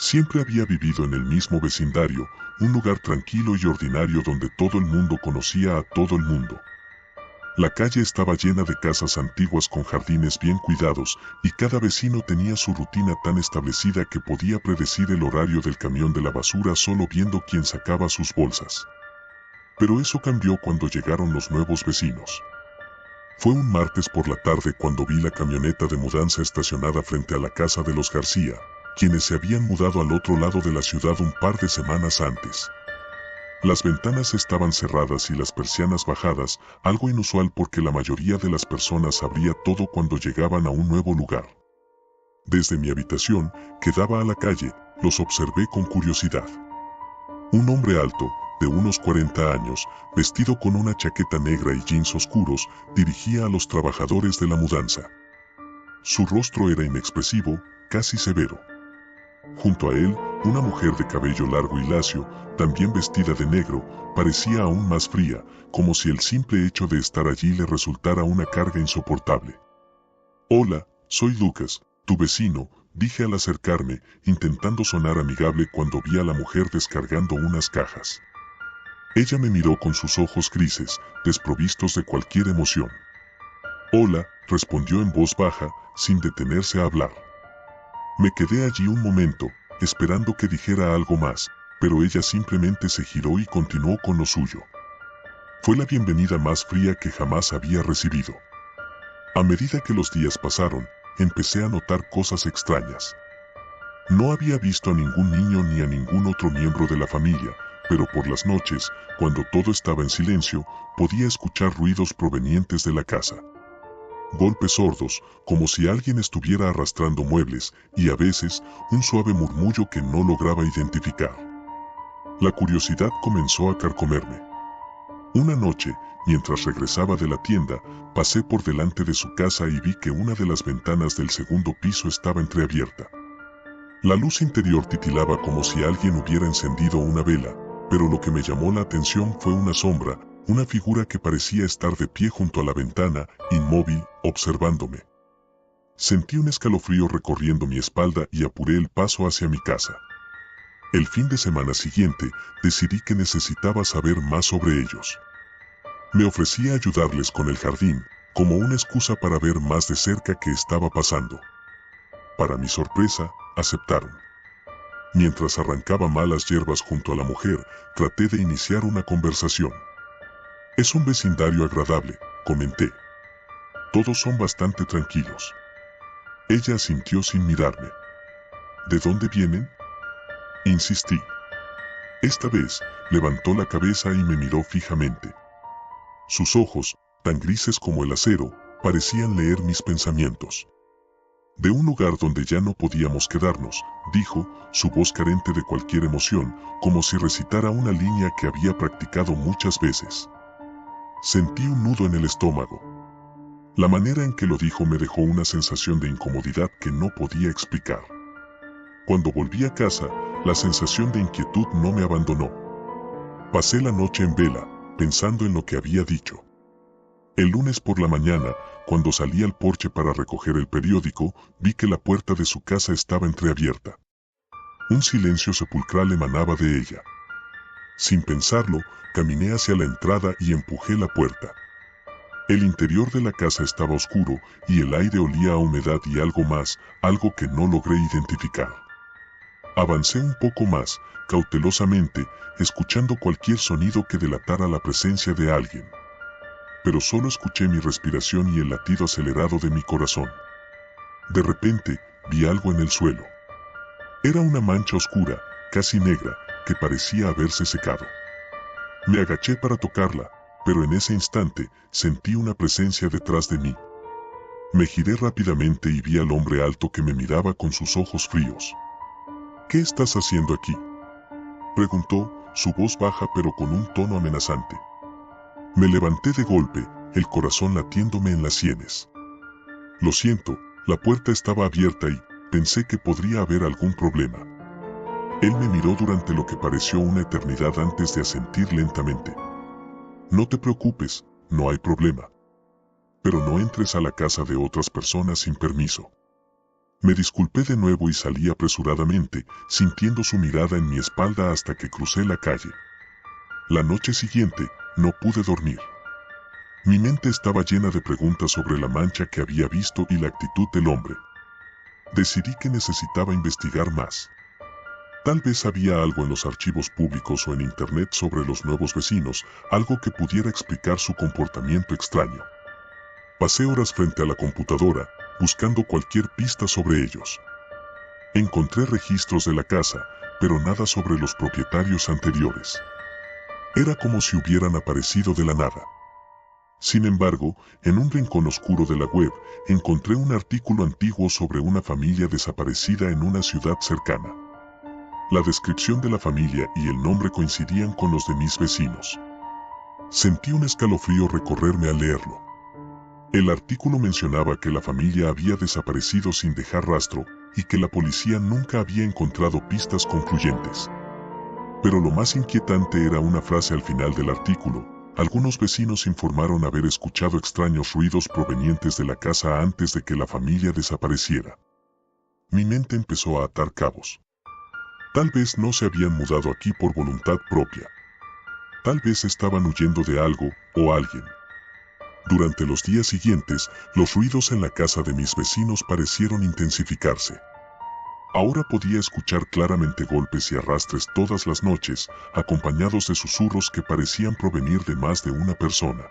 Siempre había vivido en el mismo vecindario, un lugar tranquilo y ordinario donde todo el mundo conocía a todo el mundo. La calle estaba llena de casas antiguas con jardines bien cuidados, y cada vecino tenía su rutina tan establecida que podía predecir el horario del camión de la basura solo viendo quién sacaba sus bolsas. Pero eso cambió cuando llegaron los nuevos vecinos. Fue un martes por la tarde cuando vi la camioneta de mudanza estacionada frente a la casa de los García, quienes se habían mudado al otro lado de la ciudad un par de semanas antes. Las ventanas estaban cerradas y las persianas bajadas, algo inusual porque la mayoría de las personas abría todo cuando llegaban a un nuevo lugar. Desde mi habitación, que daba a la calle, los observé con curiosidad. Un hombre alto, de unos 40 años, vestido con una chaqueta negra y jeans oscuros, dirigía a los trabajadores de la mudanza. Su rostro era inexpresivo, casi severo. Junto a él, una mujer de cabello largo y lacio, también vestida de negro, parecía aún más fría, como si el simple hecho de estar allí le resultara una carga insoportable. «Hola, soy Lucas, tu vecino», dije al acercarme, intentando sonar amigable cuando vi a la mujer descargando unas cajas. Ella me miró con sus ojos grises, desprovistos de cualquier emoción. «Hola», respondió en voz baja, sin detenerse a hablar. Me quedé allí un momento, esperando que dijera algo más, pero ella simplemente se giró y continuó con lo suyo. Fue la bienvenida más fría que jamás había recibido. A medida que los días pasaron, empecé a notar cosas extrañas. No había visto a ningún niño ni a ningún otro miembro de la familia, pero por las noches, cuando todo estaba en silencio, podía escuchar ruidos provenientes de la casa. Golpes sordos, como si alguien estuviera arrastrando muebles, y a veces, un suave murmullo que no lograba identificar. La curiosidad comenzó a carcomerme. Una noche, mientras regresaba de la tienda, pasé por delante de su casa y vi que una de las ventanas del segundo piso estaba entreabierta. La luz interior titilaba como si alguien hubiera encendido una vela, pero lo que me llamó la atención fue una sombra, una figura que parecía estar de pie junto a la ventana, inmóvil, observándome. Sentí un escalofrío recorriendo mi espalda y apuré el paso hacia mi casa. El fin de semana siguiente, decidí que necesitaba saber más sobre ellos. Me ofrecí a ayudarles con el jardín, como una excusa para ver más de cerca qué estaba pasando. Para mi sorpresa, aceptaron. Mientras arrancaba malas hierbas junto a la mujer, traté de iniciar una conversación. «Es un vecindario agradable», comenté. «Todos son bastante tranquilos». Ella asintió sin mirarme. «¿De dónde vienen?», insistí. Esta vez, levantó la cabeza y me miró fijamente. Sus ojos, tan grises como el acero, parecían leer mis pensamientos. «De un lugar donde ya no podíamos quedarnos», dijo, su voz carente de cualquier emoción, como si recitara una línea que había practicado muchas veces. Sentí un nudo en el estómago. La manera en que lo dijo me dejó una sensación de incomodidad que no podía explicar. Cuando volví a casa, la sensación de inquietud no me abandonó. Pasé la noche en vela, pensando en lo que había dicho. El lunes por la mañana, cuando salí al porche para recoger el periódico, vi que la puerta de su casa estaba entreabierta. Un silencio sepulcral emanaba de ella. Sin pensarlo, caminé hacia la entrada y empujé la puerta. El interior de la casa estaba oscuro y el aire olía a humedad y algo más, algo que no logré identificar. Avancé un poco más, cautelosamente, escuchando cualquier sonido que delatara la presencia de alguien. Pero solo escuché mi respiración y el latido acelerado de mi corazón. De repente, vi algo en el suelo. Era una mancha oscura, casi negra, que parecía haberse secado. Me agaché para tocarla, pero en ese instante, sentí una presencia detrás de mí. Me giré rápidamente y vi al hombre alto que me miraba con sus ojos fríos. «¿Qué estás haciendo aquí?», preguntó, su voz baja pero con un tono amenazante. Me levanté de golpe, el corazón latiéndome en las sienes. «Lo siento, la puerta estaba abierta y pensé que podría haber algún problema». Él me miró durante lo que pareció una eternidad antes de asentir lentamente. «No te preocupes, no hay problema. Pero no entres a la casa de otras personas sin permiso». Me disculpé de nuevo y salí apresuradamente, sintiendo su mirada en mi espalda hasta que crucé la calle. La noche siguiente, no pude dormir. Mi mente estaba llena de preguntas sobre la mancha que había visto y la actitud del hombre. Decidí que necesitaba investigar más. Tal vez había algo en los archivos públicos o en internet sobre los nuevos vecinos, algo que pudiera explicar su comportamiento extraño. Pasé horas frente a la computadora, buscando cualquier pista sobre ellos. Encontré registros de la casa, pero nada sobre los propietarios anteriores. Era como si hubieran aparecido de la nada. Sin embargo, en un rincón oscuro de la web, encontré un artículo antiguo sobre una familia desaparecida en una ciudad cercana. La descripción de la familia y el nombre coincidían con los de mis vecinos. Sentí un escalofrío recorrerme al leerlo. El artículo mencionaba que la familia había desaparecido sin dejar rastro y que la policía nunca había encontrado pistas concluyentes. Pero lo más inquietante era una frase al final del artículo. Algunos vecinos informaron haber escuchado extraños ruidos provenientes de la casa antes de que la familia desapareciera. Mi mente empezó a atar cabos. Tal vez no se habían mudado aquí por voluntad propia. Tal vez estaban huyendo de algo o alguien. Durante los días siguientes, los ruidos en la casa de mis vecinos parecieron intensificarse. Ahora podía escuchar claramente golpes y arrastres todas las noches, acompañados de susurros que parecían provenir de más de una persona.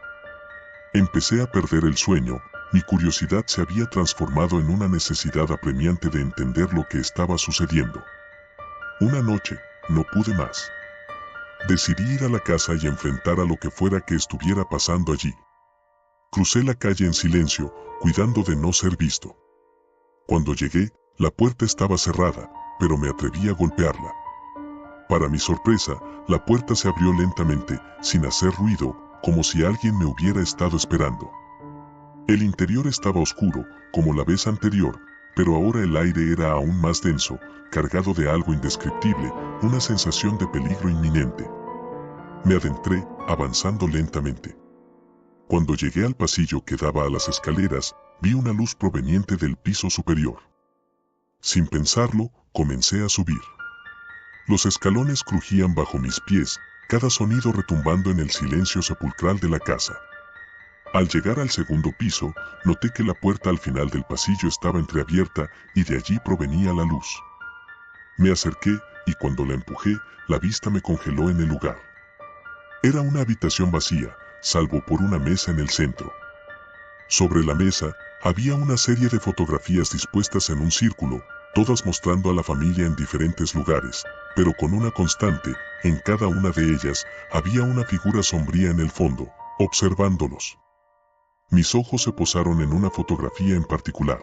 Empecé a perder el sueño, mi curiosidad se había transformado en una necesidad apremiante de entender lo que estaba sucediendo. Una noche, no pude más. Decidí ir a la casa y enfrentar a lo que fuera que estuviera pasando allí. Crucé la calle en silencio, cuidando de no ser visto. Cuando llegué, la puerta estaba cerrada, pero me atreví a golpearla. Para mi sorpresa, la puerta se abrió lentamente, sin hacer ruido, como si alguien me hubiera estado esperando. El interior estaba oscuro, como la vez anterior, pero ahora el aire era aún más denso, cargado de algo indescriptible, una sensación de peligro inminente. Me adentré, avanzando lentamente. Cuando llegué al pasillo que daba a las escaleras, vi una luz proveniente del piso superior. Sin pensarlo, comencé a subir. Los escalones crujían bajo mis pies, cada sonido retumbando en el silencio sepulcral de la casa. Al llegar al segundo piso, noté que la puerta al final del pasillo estaba entreabierta y de allí provenía la luz. Me acerqué y cuando la empujé, la vista me congeló en el lugar. Era una habitación vacía, salvo por una mesa en el centro. Sobre la mesa, había una serie de fotografías dispuestas en un círculo, todas mostrando a la familia en diferentes lugares, pero con una constante, en cada una de ellas, había una figura sombría en el fondo, observándolos. Mis ojos se posaron en una fotografía en particular.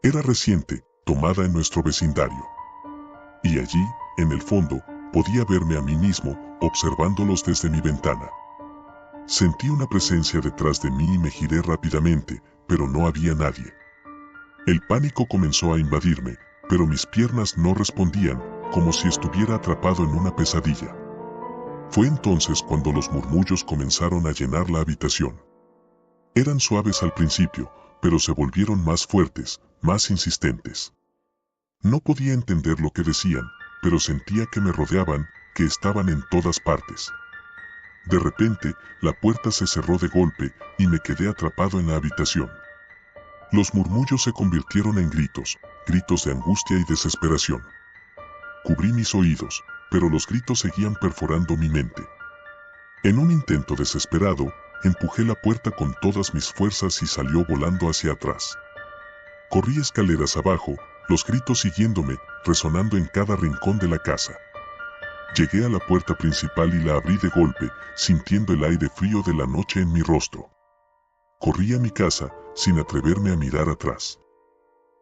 Era reciente, tomada en nuestro vecindario. Y allí, en el fondo, podía verme a mí mismo, observándolos desde mi ventana. Sentí una presencia detrás de mí y me giré rápidamente, pero no había nadie. El pánico comenzó a invadirme, pero mis piernas no respondían, como si estuviera atrapado en una pesadilla. Fue entonces cuando los murmullos comenzaron a llenar la habitación. Eran suaves al principio, pero se volvieron más fuertes, más insistentes. No podía entender lo que decían, pero sentía que me rodeaban, que estaban en todas partes. De repente, la puerta se cerró de golpe y me quedé atrapado en la habitación. Los murmullos se convirtieron en gritos, gritos de angustia y desesperación. Cubrí mis oídos, pero los gritos seguían perforando mi mente. En un intento desesperado, empujé la puerta con todas mis fuerzas y salió volando hacia atrás. Corrí escaleras abajo, los gritos siguiéndome, resonando en cada rincón de la casa. Llegué a la puerta principal y la abrí de golpe, sintiendo el aire frío de la noche en mi rostro. Corrí a mi casa, sin atreverme a mirar atrás.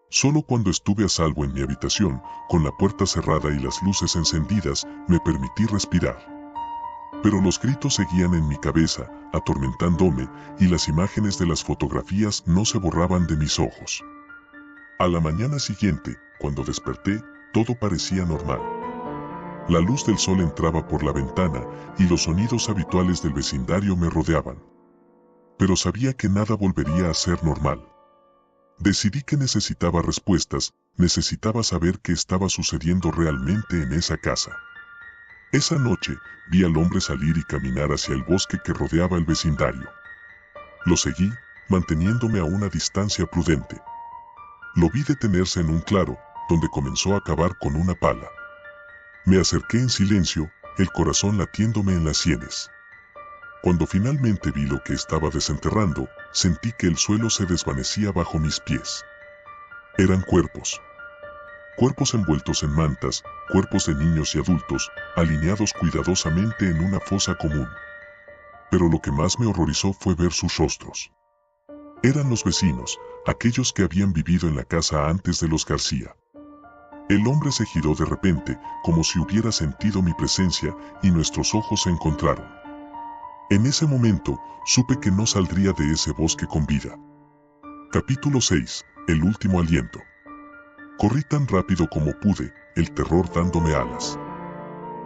Solo cuando estuve a salvo en mi habitación, con la puerta cerrada y las luces encendidas, me permití respirar. Pero los gritos seguían en mi cabeza, atormentándome, y las imágenes de las fotografías no se borraban de mis ojos. A la mañana siguiente, cuando desperté, todo parecía normal. La luz del sol entraba por la ventana y los sonidos habituales del vecindario me rodeaban. Pero sabía que nada volvería a ser normal. Decidí que necesitaba respuestas, necesitaba saber qué estaba sucediendo realmente en esa casa. Esa noche, vi al hombre salir y caminar hacia el bosque que rodeaba el vecindario. Lo seguí, manteniéndome a una distancia prudente. Lo vi detenerse en un claro, donde comenzó a cavar con una pala. Me acerqué en silencio, el corazón latiéndome en las sienes. Cuando finalmente vi lo que estaba desenterrando, sentí que el suelo se desvanecía bajo mis pies. Eran cuerpos. Cuerpos envueltos en mantas, cuerpos de niños y adultos, alineados cuidadosamente en una fosa común. Pero lo que más me horrorizó fue ver sus rostros. Eran los vecinos, aquellos que habían vivido en la casa antes de los García. El hombre se giró de repente, como si hubiera sentido mi presencia, y nuestros ojos se encontraron. En ese momento, supe que no saldría de ese bosque con vida. Capítulo 6. El último aliento. Corrí tan rápido como pude, el terror dándome alas.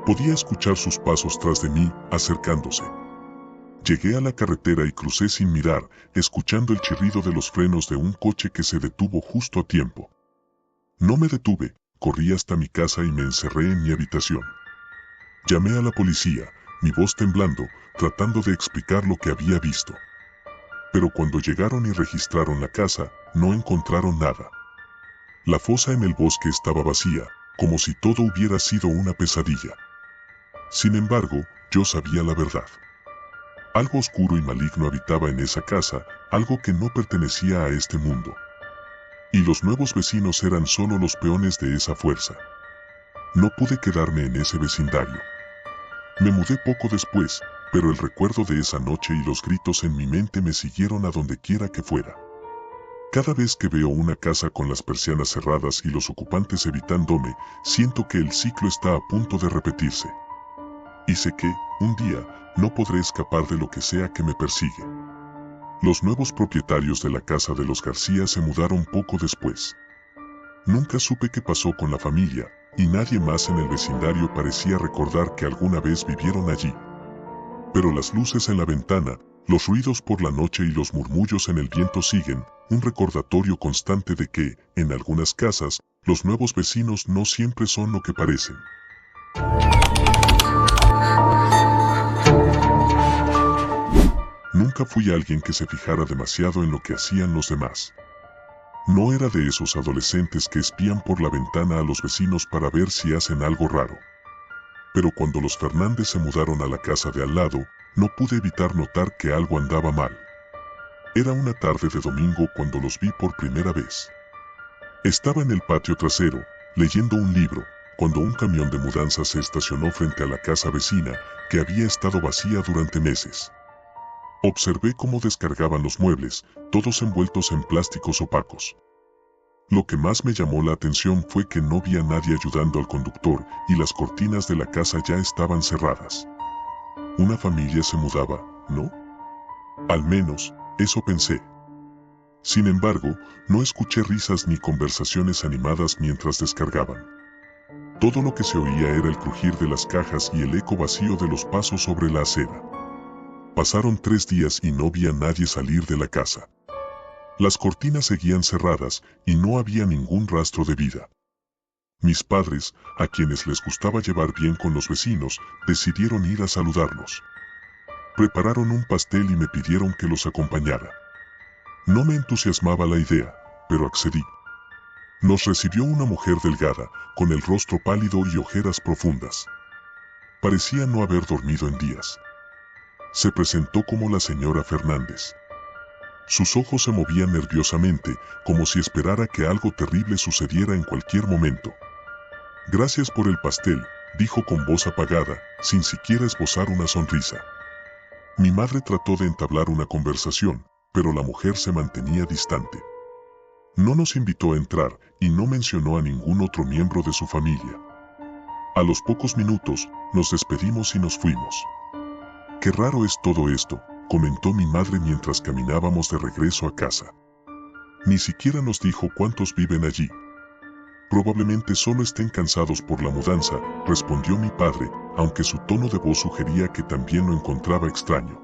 Podía escuchar sus pasos tras de mí, acercándose. Llegué a la carretera y crucé sin mirar, escuchando el chirrido de los frenos de un coche que se detuvo justo a tiempo. No me detuve, corrí hasta mi casa y me encerré en mi habitación. Llamé a la policía, mi voz temblando, tratando de explicar lo que había visto. Pero cuando llegaron y registraron la casa, no encontraron nada. La fosa en el bosque estaba vacía, como si todo hubiera sido una pesadilla. Sin embargo, yo sabía la verdad. Algo oscuro y maligno habitaba en esa casa, algo que no pertenecía a este mundo. Y los nuevos vecinos eran solo los peones de esa fuerza. No pude quedarme en ese vecindario. Me mudé poco después, pero el recuerdo de esa noche y los gritos en mi mente me siguieron a donde quiera que fuera. Cada vez que veo una casa con las persianas cerradas y los ocupantes evitándome, siento que el ciclo está a punto de repetirse. Y sé que, un día, no podré escapar de lo que sea que me persigue. Los nuevos propietarios de la casa de los García se mudaron poco después. Nunca supe qué pasó con la familia, y nadie más en el vecindario parecía recordar que alguna vez vivieron allí. Pero las luces en la ventana, los ruidos por la noche y los murmullos en el viento siguen, un recordatorio constante de que, en algunas casas, los nuevos vecinos no siempre son lo que parecen. Nunca fui alguien que se fijara demasiado en lo que hacían los demás. No era de esos adolescentes que espían por la ventana a los vecinos para ver si hacen algo raro. Pero cuando los Fernández se mudaron a la casa de al lado, no pude evitar notar que algo andaba mal. Era una tarde de domingo cuando los vi por primera vez. Estaba en el patio trasero, leyendo un libro, cuando un camión de mudanza se estacionó frente a la casa vecina, que había estado vacía durante meses. Observé cómo descargaban los muebles, todos envueltos en plásticos opacos. Lo que más me llamó la atención fue que no vi a nadie ayudando al conductor y las cortinas de la casa ya estaban cerradas. Una familia se mudaba, ¿no? Al menos, eso pensé. Sin embargo, no escuché risas ni conversaciones animadas mientras descargaban. Todo lo que se oía era el crujir de las cajas y el eco vacío de los pasos sobre la acera. Pasaron 3 días y no vi a nadie salir de la casa. Las cortinas seguían cerradas y no había ningún rastro de vida. Mis padres, a quienes les gustaba llevar bien con los vecinos, decidieron ir a saludarlos. Prepararon un pastel y me pidieron que los acompañara. No me entusiasmaba la idea, pero accedí. Nos recibió una mujer delgada, con el rostro pálido y ojeras profundas. Parecía no haber dormido en días. Se presentó como la señora Fernández. Sus ojos se movían nerviosamente, como si esperara que algo terrible sucediera en cualquier momento. Gracias por el pastel, dijo con voz apagada, sin siquiera esbozar una sonrisa. Mi madre trató de entablar una conversación, pero la mujer se mantenía distante. No nos invitó a entrar y no mencionó a ningún otro miembro de su familia. A los pocos minutos, nos despedimos y nos fuimos. Qué raro es todo esto, comentó mi madre mientras caminábamos de regreso a casa. Ni siquiera nos dijo cuántos viven allí. Probablemente solo estén cansados por la mudanza, respondió mi padre, aunque su tono de voz sugería que también lo encontraba extraño.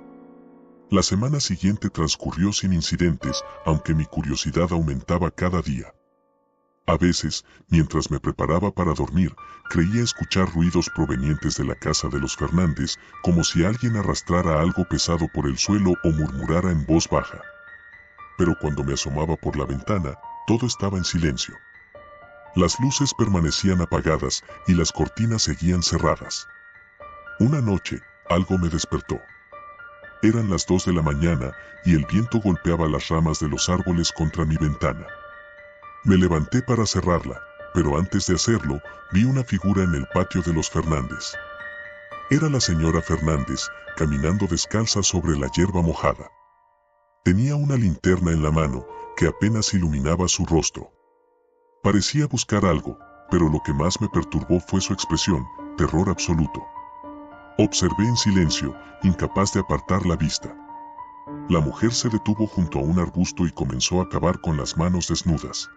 La semana siguiente transcurrió sin incidentes, aunque mi curiosidad aumentaba cada día. A veces, mientras me preparaba para dormir, creía escuchar ruidos provenientes de la casa de los Fernández, como si alguien arrastrara algo pesado por el suelo o murmurara en voz baja. Pero cuando me asomaba por la ventana, todo estaba en silencio. Las luces permanecían apagadas y las cortinas seguían cerradas. Una noche, algo me despertó. Eran las 2 de la mañana y el viento golpeaba las ramas de los árboles contra mi ventana. Me levanté para cerrarla, pero antes de hacerlo, vi una figura en el patio de los Fernández. Era la señora Fernández, caminando descalza sobre la hierba mojada. Tenía una linterna en la mano, que apenas iluminaba su rostro. Parecía buscar algo, pero lo que más me perturbó fue su expresión, terror absoluto. Observé en silencio, incapaz de apartar la vista. La mujer se detuvo junto a un arbusto y comenzó a cavar con las manos desnudas.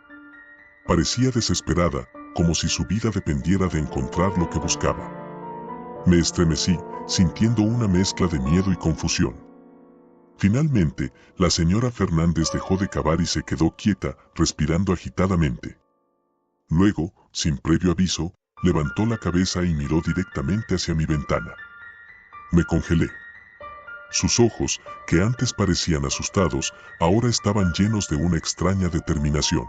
Parecía desesperada, como si su vida dependiera de encontrar lo que buscaba. Me estremecí, sintiendo una mezcla de miedo y confusión. Finalmente, la señora Fernández dejó de cavar y se quedó quieta, respirando agitadamente. Luego, sin previo aviso, levantó la cabeza y miró directamente hacia mi ventana. Me congelé. Sus ojos, que antes parecían asustados, ahora estaban llenos de una extraña determinación.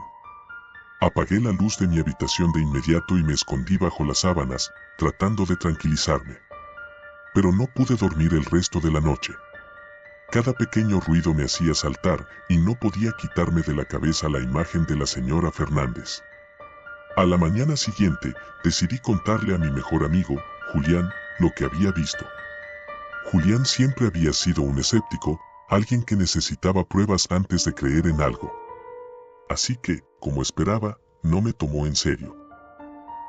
Apagué la luz de mi habitación de inmediato y me escondí bajo las sábanas, tratando de tranquilizarme. Pero no pude dormir el resto de la noche. Cada pequeño ruido me hacía saltar y no podía quitarme de la cabeza la imagen de la señora Fernández. A la mañana siguiente, decidí contarle a mi mejor amigo, Julián, lo que había visto. Julián siempre había sido un escéptico, alguien que necesitaba pruebas antes de creer en algo. Así que, como esperaba, no me tomó en serio.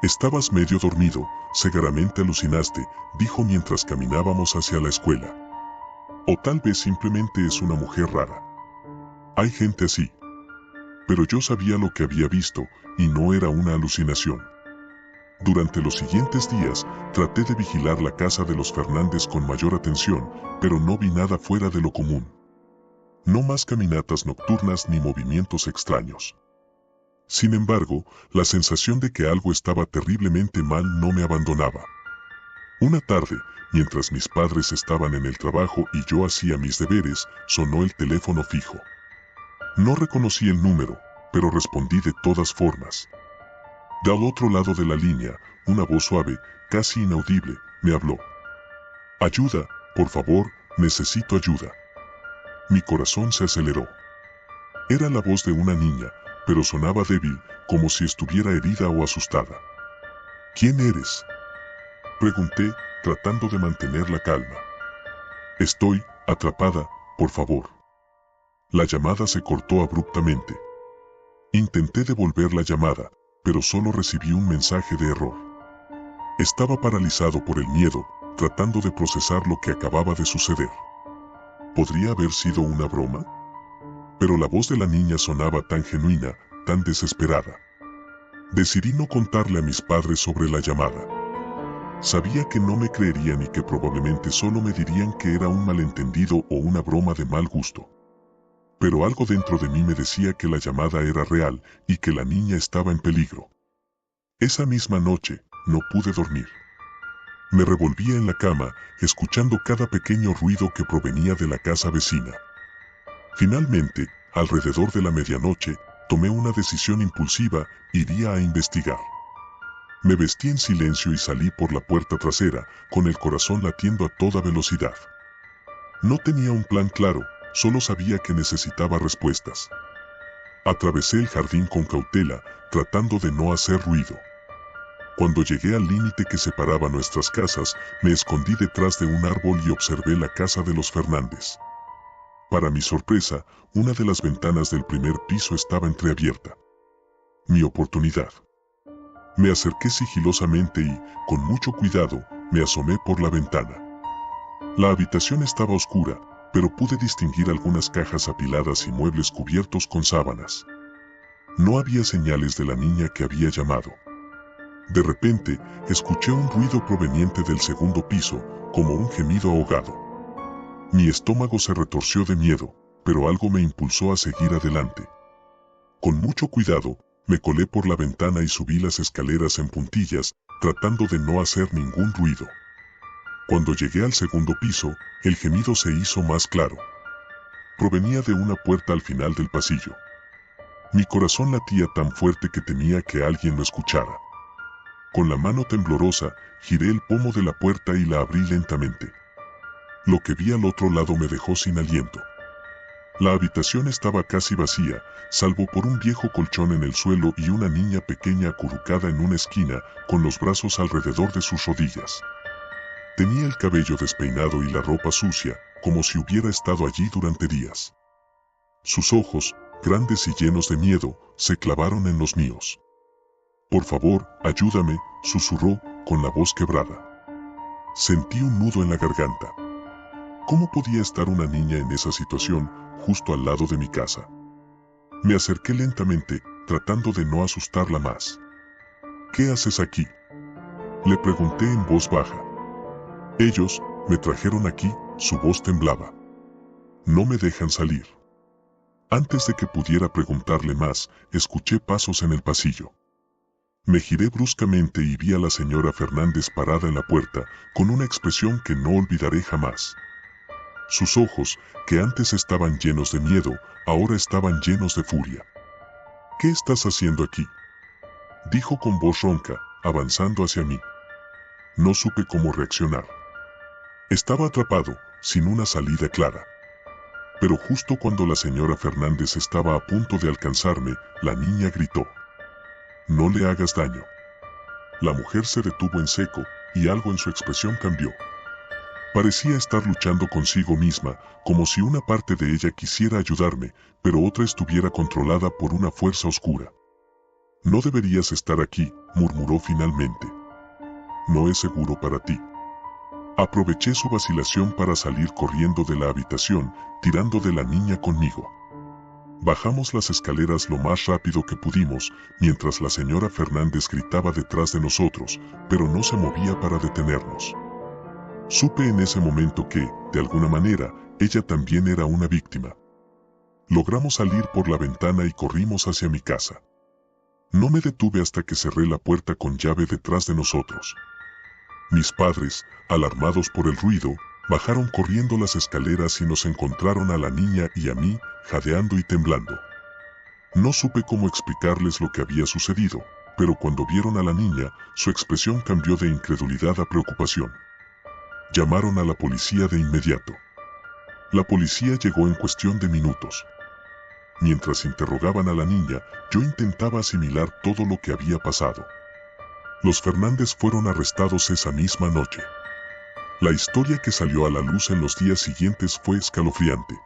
Estabas medio dormido, seguramente alucinaste, dijo mientras caminábamos hacia la escuela. O tal vez simplemente es una mujer rara. Hay gente así. Pero yo sabía lo que había visto, y no era una alucinación. Durante los siguientes días, traté de vigilar la casa de los Fernández con mayor atención, pero no vi nada fuera de lo común. No más caminatas nocturnas ni movimientos extraños. Sin embargo, la sensación de que algo estaba terriblemente mal no me abandonaba. Una tarde, mientras mis padres estaban en el trabajo y yo hacía mis deberes, sonó el teléfono fijo. No reconocí el número, pero respondí de todas formas. Del otro lado de la línea, una voz suave, casi inaudible, me habló. Ayuda, por favor, necesito ayuda. Mi corazón se aceleró. Era la voz de una niña, pero sonaba débil, como si estuviera herida o asustada. ¿Quién eres?, pregunté, tratando de mantener la calma. Estoy atrapada, por favor. La llamada se cortó abruptamente. Intenté devolver la llamada, pero solo recibí un mensaje de error. Estaba paralizado por el miedo, tratando de procesar lo que acababa de suceder. ¿Podría haber sido una broma? Pero la voz de la niña sonaba tan genuina, tan desesperada. Decidí no contarle a mis padres sobre la llamada. Sabía que no me creerían y que probablemente solo me dirían que era un malentendido o una broma de mal gusto. Pero algo dentro de mí me decía que la llamada era real y que la niña estaba en peligro. Esa misma noche, no pude dormir. Me revolvía en la cama, escuchando cada pequeño ruido que provenía de la casa vecina. Finalmente, alrededor de la medianoche, tomé una decisión impulsiva: iría a investigar. Me vestí en silencio y salí por la puerta trasera, con el corazón latiendo a toda velocidad. No tenía un plan claro, solo sabía que necesitaba respuestas. Atravesé el jardín con cautela, tratando de no hacer ruido. Cuando llegué al límite que separaba nuestras casas, me escondí detrás de un árbol y observé la casa de los Fernández. Para mi sorpresa, una de las ventanas del primer piso estaba entreabierta. Mi oportunidad. Me acerqué sigilosamente y, con mucho cuidado, me asomé por la ventana. La habitación estaba oscura, pero pude distinguir algunas cajas apiladas y muebles cubiertos con sábanas. No había señales de la niña que había llamado. De repente, escuché un ruido proveniente del segundo piso, como un gemido ahogado. Mi estómago se retorció de miedo, pero algo me impulsó a seguir adelante. Con mucho cuidado, me colé por la ventana y subí las escaleras en puntillas, tratando de no hacer ningún ruido. Cuando llegué al segundo piso, el gemido se hizo más claro. Provenía de una puerta al final del pasillo. Mi corazón latía tan fuerte que temía que alguien lo escuchara. Con la mano temblorosa, giré el pomo de la puerta y la abrí lentamente. Lo que vi al otro lado me dejó sin aliento. La habitación estaba casi vacía, salvo por un viejo colchón en el suelo y una niña pequeña acurrucada en una esquina, con los brazos alrededor de sus rodillas. Tenía el cabello despeinado y la ropa sucia, como si hubiera estado allí durante días. Sus ojos, grandes y llenos de miedo, se clavaron en los míos. «Por favor, ayúdame», susurró, con la voz quebrada. Sentí un nudo en la garganta. ¿Cómo podía estar una niña en esa situación, justo al lado de mi casa? Me acerqué lentamente, tratando de no asustarla más. «¿Qué haces aquí?», le pregunté en voz baja. «Ellos me trajeron aquí», su voz temblaba. «No me dejan salir». Antes de que pudiera preguntarle más, escuché pasos en el pasillo. Me giré bruscamente y vi a la señora Fernández parada en la puerta, con una expresión que no olvidaré jamás. Sus ojos, que antes estaban llenos de miedo, ahora estaban llenos de furia. «¿Qué estás haciendo aquí?», dijo con voz ronca, avanzando hacia mí. No supe cómo reaccionar. Estaba atrapado, sin una salida clara. Pero justo cuando la señora Fernández estaba a punto de alcanzarme, la niña gritó: «No le hagas daño». La mujer se detuvo en seco, y algo en su expresión cambió. Parecía estar luchando consigo misma, como si una parte de ella quisiera ayudarme, pero otra estuviera controlada por una fuerza oscura. «No deberías estar aquí», murmuró finalmente. «No es seguro para ti». Aproveché su vacilación para salir corriendo de la habitación, tirando de la niña conmigo. Bajamos las escaleras lo más rápido que pudimos, mientras la señora Fernández gritaba detrás de nosotros, pero no se movía para detenernos. Supe en ese momento que, de alguna manera, ella también era una víctima. Logramos salir por la ventana y corrimos hacia mi casa. No me detuve hasta que cerré la puerta con llave detrás de nosotros. Mis padres, alarmados por el ruido, bajaron corriendo las escaleras y nos encontraron a la niña y a mí, jadeando y temblando. No supe cómo explicarles lo que había sucedido, pero cuando vieron a la niña, su expresión cambió de incredulidad a preocupación. Llamaron a la policía de inmediato. La policía llegó en cuestión de minutos. Mientras interrogaban a la niña, yo intentaba asimilar todo lo que había pasado. Los Fernández fueron arrestados esa misma noche. La historia que salió a la luz en los días siguientes fue escalofriante.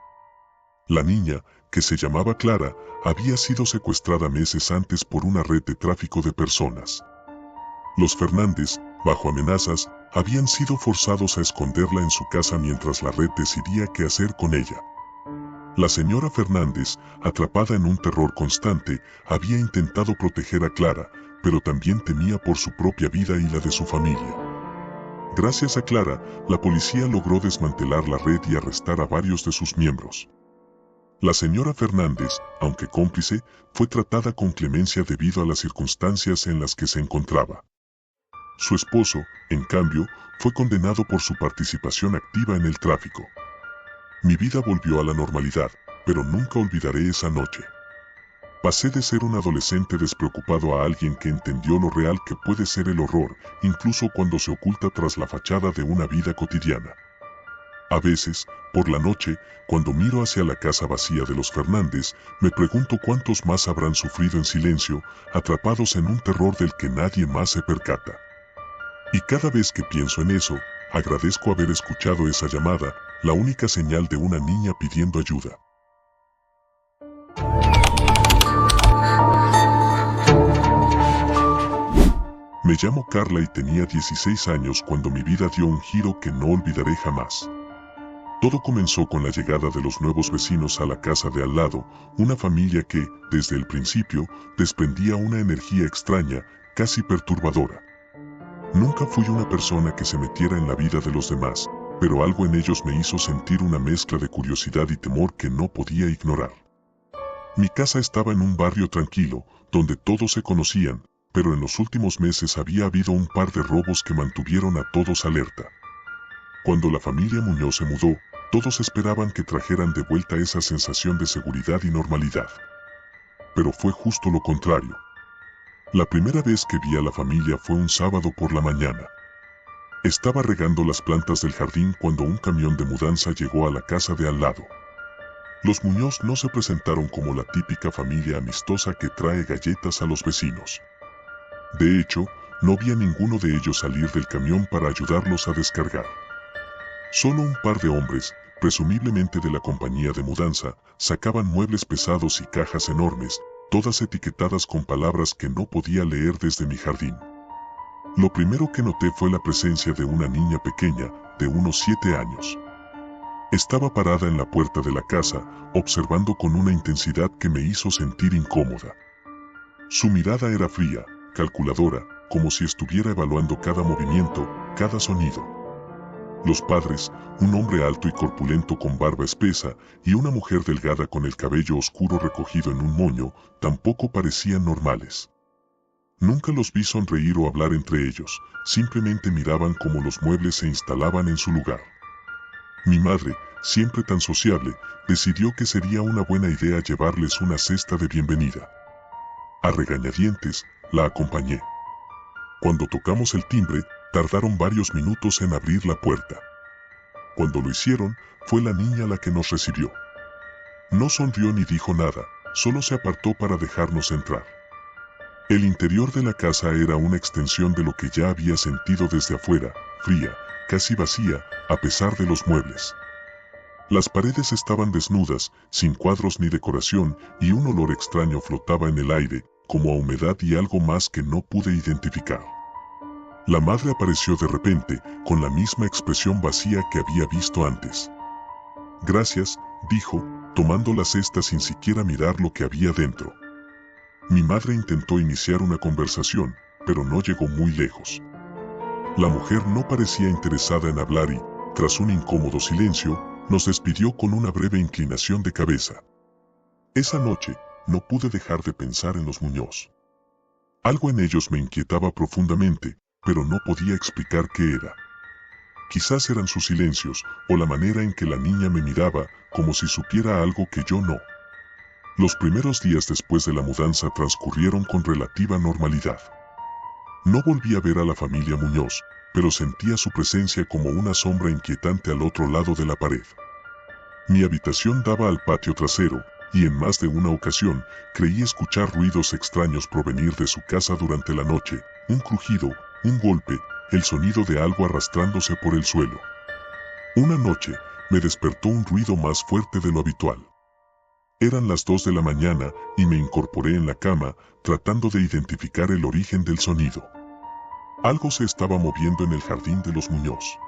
La niña, que se llamaba Clara, había sido secuestrada meses antes por una red de tráfico de personas. Los Fernández, bajo amenazas, habían sido forzados a esconderla en su casa mientras la red decidía qué hacer con ella. La señora Fernández, atrapada en un terror constante, había intentado proteger a Clara, pero también temía por su propia vida y la de su familia. Gracias a Clara, la policía logró desmantelar la red y arrestar a varios de sus miembros. La señora Fernández, aunque cómplice, fue tratada con clemencia debido a las circunstancias en las que se encontraba. Su esposo, en cambio, fue condenado por su participación activa en el tráfico. Mi vida volvió a la normalidad, pero nunca olvidaré esa noche. Pasé de ser un adolescente despreocupado a alguien que entendió lo real que puede ser el horror, incluso cuando se oculta tras la fachada de una vida cotidiana. A veces, por la noche, cuando miro hacia la casa vacía de los Fernández, me pregunto cuántos más habrán sufrido en silencio, atrapados en un terror del que nadie más se percata. Y cada vez que pienso en eso, agradezco haber escuchado esa llamada, la única señal de una niña pidiendo ayuda. Me llamo Carla y tenía 16 años cuando mi vida dio un giro que no olvidaré jamás. Todo comenzó con la llegada de los nuevos vecinos a la casa de al lado, una familia que, desde el principio, desprendía una energía extraña, casi perturbadora. Nunca fui una persona que se metiera en la vida de los demás, pero algo en ellos me hizo sentir una mezcla de curiosidad y temor que no podía ignorar. Mi casa estaba en un barrio tranquilo, donde todos se conocían, pero en los últimos meses había habido un par de robos que mantuvieron a todos alerta. Cuando la familia Muñoz se mudó, todos esperaban que trajeran de vuelta esa sensación de seguridad y normalidad. Pero fue justo lo contrario. La primera vez que vi a la familia fue un sábado por la mañana. Estaba regando las plantas del jardín cuando un camión de mudanza llegó a la casa de al lado. Los Muñoz no se presentaron como la típica familia amistosa que trae galletas a los vecinos. De hecho, no vi a ninguno de ellos salir del camión para ayudarlos a descargar. Solo un par de hombres, presumiblemente de la compañía de mudanza, sacaban muebles pesados y cajas enormes, todas etiquetadas con palabras que no podía leer desde mi jardín. Lo primero que noté fue la presencia de una niña pequeña, de unos 7 años. Estaba parada en la puerta de la casa, observando con una intensidad que me hizo sentir incómoda. Su mirada era fría, calculadora, como si estuviera evaluando cada movimiento, cada sonido. Los padres, un hombre alto y corpulento con barba espesa, y una mujer delgada con el cabello oscuro recogido en un moño, tampoco parecían normales. Nunca los vi sonreír o hablar entre ellos, simplemente miraban cómo los muebles se instalaban en su lugar. Mi madre, siempre tan sociable, decidió que sería una buena idea llevarles una cesta de bienvenida. A regañadientes, la acompañé. Cuando tocamos el timbre, tardaron varios minutos en abrir la puerta. Cuando lo hicieron, fue la niña la que nos recibió. No sonrió ni dijo nada, solo se apartó para dejarnos entrar. El interior de la casa era una extensión de lo que ya había sentido desde afuera, fría, casi vacía, a pesar de los muebles. Las paredes estaban desnudas, sin cuadros ni decoración, y un olor extraño flotaba en el aire, como a humedad y algo más que no pude identificar. La madre apareció de repente, con la misma expresión vacía que había visto antes. «Gracias», dijo, tomando la cesta sin siquiera mirar lo que había dentro. Mi madre intentó iniciar una conversación, pero no llegó muy lejos. La mujer no parecía interesada en hablar y, tras un incómodo silencio, nos despidió con una breve inclinación de cabeza. Esa noche, no pude dejar de pensar en los Muñoz. Algo en ellos me inquietaba profundamente, pero no podía explicar qué era. Quizás eran sus silencios, o la manera en que la niña me miraba, como si supiera algo que yo no. Los primeros días después de la mudanza transcurrieron con relativa normalidad. No volví a ver a la familia Muñoz, pero sentía su presencia como una sombra inquietante al otro lado de la pared. Mi habitación daba al patio trasero, y en más de una ocasión, creí escuchar ruidos extraños provenir de su casa durante la noche, un crujido, un golpe, el sonido de algo arrastrándose por el suelo. Una noche, me despertó un ruido más fuerte de lo habitual. Eran las 2 de la mañana, y me incorporé en la cama, tratando de identificar el origen del sonido. Algo se estaba moviendo en el jardín de los Muñoz.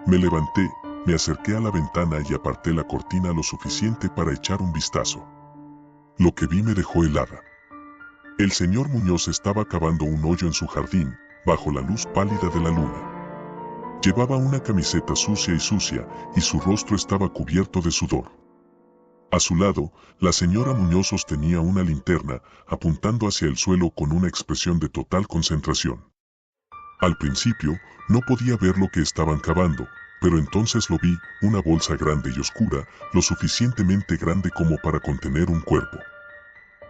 Me levanté, me acerqué a la ventana y aparté la cortina lo suficiente para echar un vistazo. Lo que vi me dejó helada. El señor Muñoz estaba cavando un hoyo en su jardín, bajo la luz pálida de la luna. Llevaba una camiseta sucia, y su rostro estaba cubierto de sudor. A su lado, la señora Muñoz sostenía una linterna, apuntando hacia el suelo con una expresión de total concentración. Al principio, no podía ver lo que estaban cavando, pero entonces lo vi, una bolsa grande y oscura, lo suficientemente grande como para contener un cuerpo.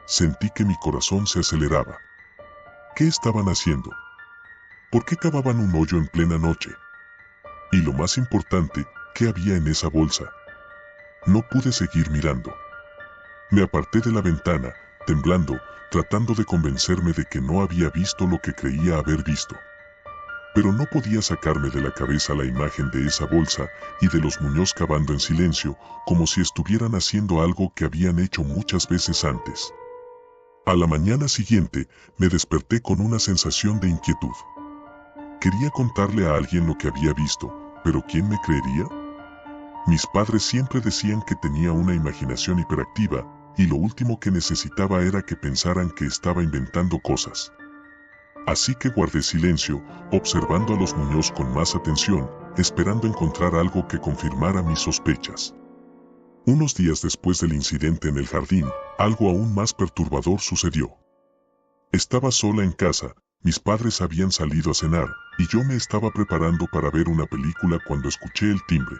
Sentí que mi corazón se aceleraba. ¿Qué estaban haciendo? ¿Por qué cavaban un hoyo en plena noche? Y lo más importante, ¿qué había en esa bolsa? No pude seguir mirando. Me aparté de la ventana, temblando, tratando de convencerme de que no había visto lo que creía haber visto. Pero no podía sacarme de la cabeza la imagen de esa bolsa y de los Muñoz cavando en silencio, como si estuvieran haciendo algo que habían hecho muchas veces antes. A la mañana siguiente, me desperté con una sensación de inquietud. Quería contarle a alguien lo que había visto, pero ¿quién me creería? Mis padres siempre decían que tenía una imaginación hiperactiva, y lo último que necesitaba era que pensaran que estaba inventando cosas. Así que guardé silencio, observando a los Muñoz con más atención, esperando encontrar algo que confirmara mis sospechas. Unos días después del incidente en el jardín, algo aún más perturbador sucedió. Estaba sola en casa, mis padres habían salido a cenar, y yo me estaba preparando para ver una película cuando escuché el timbre.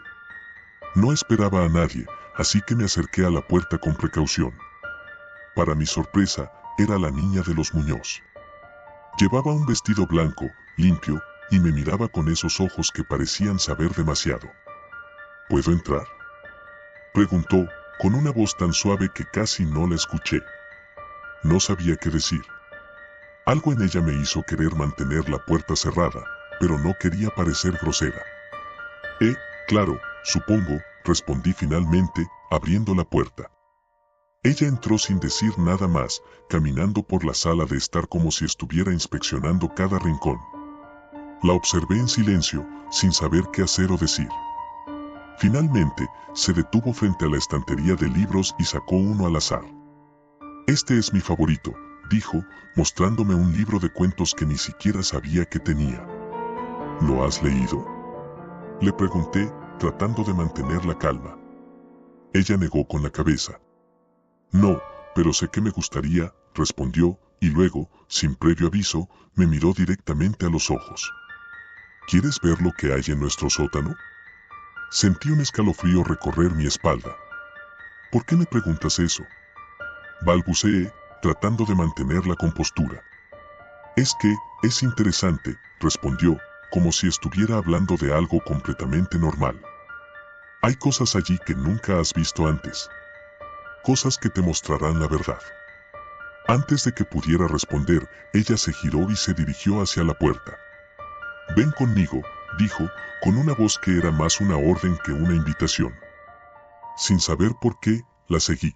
No esperaba a nadie, así que me acerqué a la puerta con precaución. Para mi sorpresa, era la niña de los Muñoz. Llevaba un vestido blanco, limpio, y me miraba con esos ojos que parecían saber demasiado. ¿Puedo entrar?, preguntó, con una voz tan suave que casi no la escuché. No sabía qué decir. Algo en ella me hizo querer mantener la puerta cerrada, pero no quería parecer grosera. Claro, supongo, respondí finalmente, abriendo la puerta. Ella entró sin decir nada más, caminando por la sala de estar como si estuviera inspeccionando cada rincón. La observé en silencio, sin saber qué hacer o decir. Finalmente, se detuvo frente a la estantería de libros y sacó uno al azar. Este es mi favorito, dijo, mostrándome un libro de cuentos que ni siquiera sabía que tenía. ¿Lo has leído?, le pregunté, tratando de mantener la calma. Ella negó con la cabeza. No, pero sé que me gustaría, respondió, y luego, sin previo aviso, me miró directamente a los ojos. ¿Quieres ver lo que hay en nuestro sótano? Sentí un escalofrío recorrer mi espalda. ¿Por qué me preguntas eso?, balbuceé, tratando de mantener la compostura. Es que, es interesante, respondió, como si estuviera hablando de algo completamente normal. Hay cosas allí que nunca has visto antes. Cosas que te mostrarán la verdad. Antes de que pudiera responder, ella se giró y se dirigió hacia la puerta. Ven conmigo, dijo, con una voz que era más una orden que una invitación. Sin saber por qué, la seguí.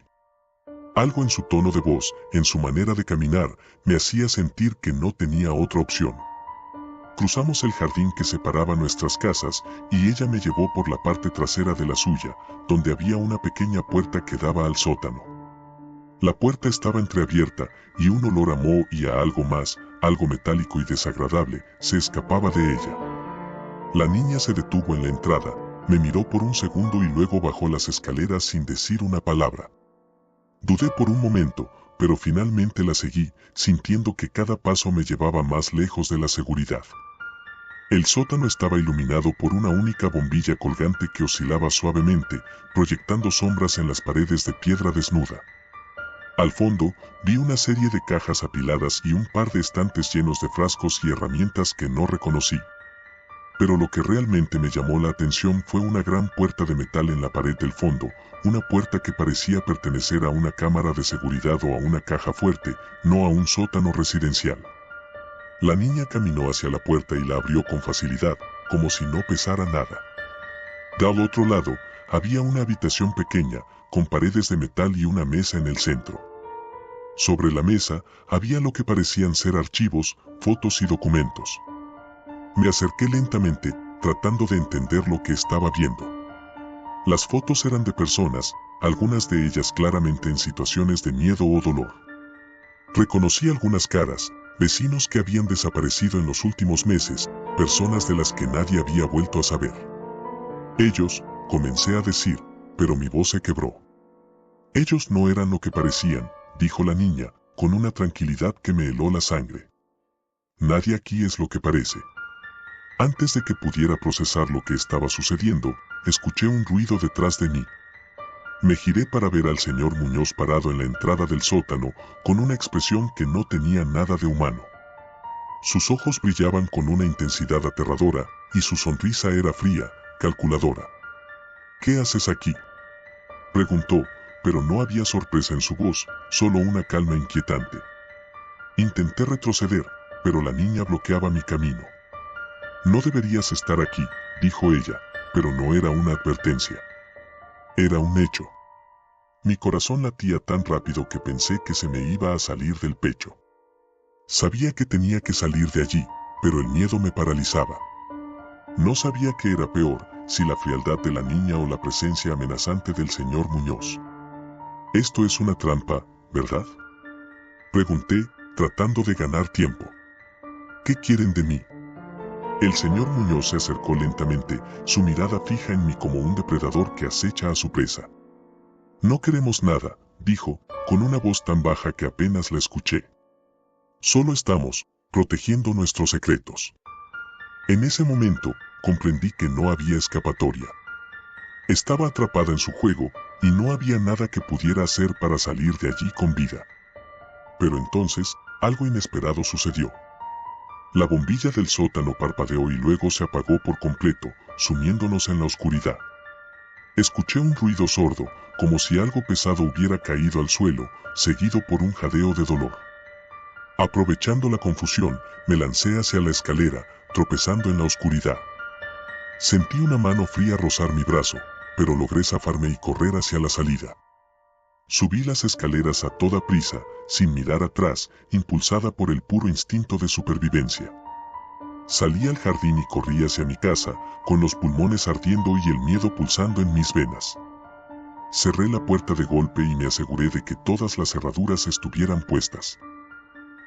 Algo en su tono de voz, en su manera de caminar, me hacía sentir que no tenía otra opción. Cruzamos el jardín que separaba nuestras casas, y ella me llevó por la parte trasera de la suya, donde había una pequeña puerta que daba al sótano. La puerta estaba entreabierta, y un olor a moho y a algo más, algo metálico y desagradable, se escapaba de ella. La niña se detuvo en la entrada, me miró por un segundo y luego bajó las escaleras sin decir una palabra. Dudé por un momento, pero finalmente la seguí, sintiendo que cada paso me llevaba más lejos de la seguridad. El sótano estaba iluminado por una única bombilla colgante que oscilaba suavemente, proyectando sombras en las paredes de piedra desnuda. Al fondo, vi una serie de cajas apiladas y un par de estantes llenos de frascos y herramientas que no reconocí. Pero lo que realmente me llamó la atención fue una gran puerta de metal en la pared del fondo, una puerta que parecía pertenecer a una cámara de seguridad o a una caja fuerte, no a un sótano residencial. La niña caminó hacia la puerta y la abrió con facilidad, como si no pesara nada. Del otro lado, había una habitación pequeña, con paredes de metal y una mesa en el centro. Sobre la mesa, había lo que parecían ser archivos, fotos y documentos. Me acerqué lentamente, tratando de entender lo que estaba viendo. Las fotos eran de personas, algunas de ellas claramente en situaciones de miedo o dolor. Reconocí algunas caras, vecinos que habían desaparecido en los últimos meses, personas de las que nadie había vuelto a saber. Ellos, comencé a decir, pero mi voz se quebró. Ellos no eran lo que parecían, dijo la niña, con una tranquilidad que me heló la sangre. Nadie aquí es lo que parece. Antes de que pudiera procesar lo que estaba sucediendo, escuché un ruido detrás de mí. Me giré para ver al señor Muñoz parado en la entrada del sótano, con una expresión que no tenía nada de humano. Sus ojos brillaban con una intensidad aterradora, y su sonrisa era fría, calculadora. ¿Qué haces aquí?, preguntó, pero no había sorpresa en su voz, solo una calma inquietante. Intenté retroceder, pero la niña bloqueaba mi camino. No deberías estar aquí, dijo ella, pero no era una advertencia. Era un hecho. Mi corazón latía tan rápido que pensé que se me iba a salir del pecho. Sabía que tenía que salir de allí, pero el miedo me paralizaba. No sabía qué era peor, si la frialdad de la niña o la presencia amenazante del señor Muñoz. Esto es una trampa, ¿verdad?, pregunté, tratando de ganar tiempo. ¿Qué quieren de mí? El señor Muñoz se acercó lentamente, su mirada fija en mí como un depredador que acecha a su presa. No queremos nada, dijo, con una voz tan baja que apenas la escuché. Solo estamos protegiendo nuestros secretos. En ese momento, comprendí que no había escapatoria. Estaba atrapada en su juego, y no había nada que pudiera hacer para salir de allí con vida. Pero entonces, algo inesperado sucedió. La bombilla del sótano parpadeó y luego se apagó por completo, sumiéndonos en la oscuridad. Escuché un ruido sordo, como si algo pesado hubiera caído al suelo, seguido por un jadeo de dolor. Aprovechando la confusión, me lancé hacia la escalera, tropezando en la oscuridad. Sentí una mano fría rozar mi brazo, pero logré zafarme y correr hacia la salida. Subí las escaleras a toda prisa, sin mirar atrás, impulsada por el puro instinto de supervivencia. Salí al jardín y corrí hacia mi casa, con los pulmones ardiendo y el miedo pulsando en mis venas. Cerré la puerta de golpe y me aseguré de que todas las cerraduras estuvieran puestas.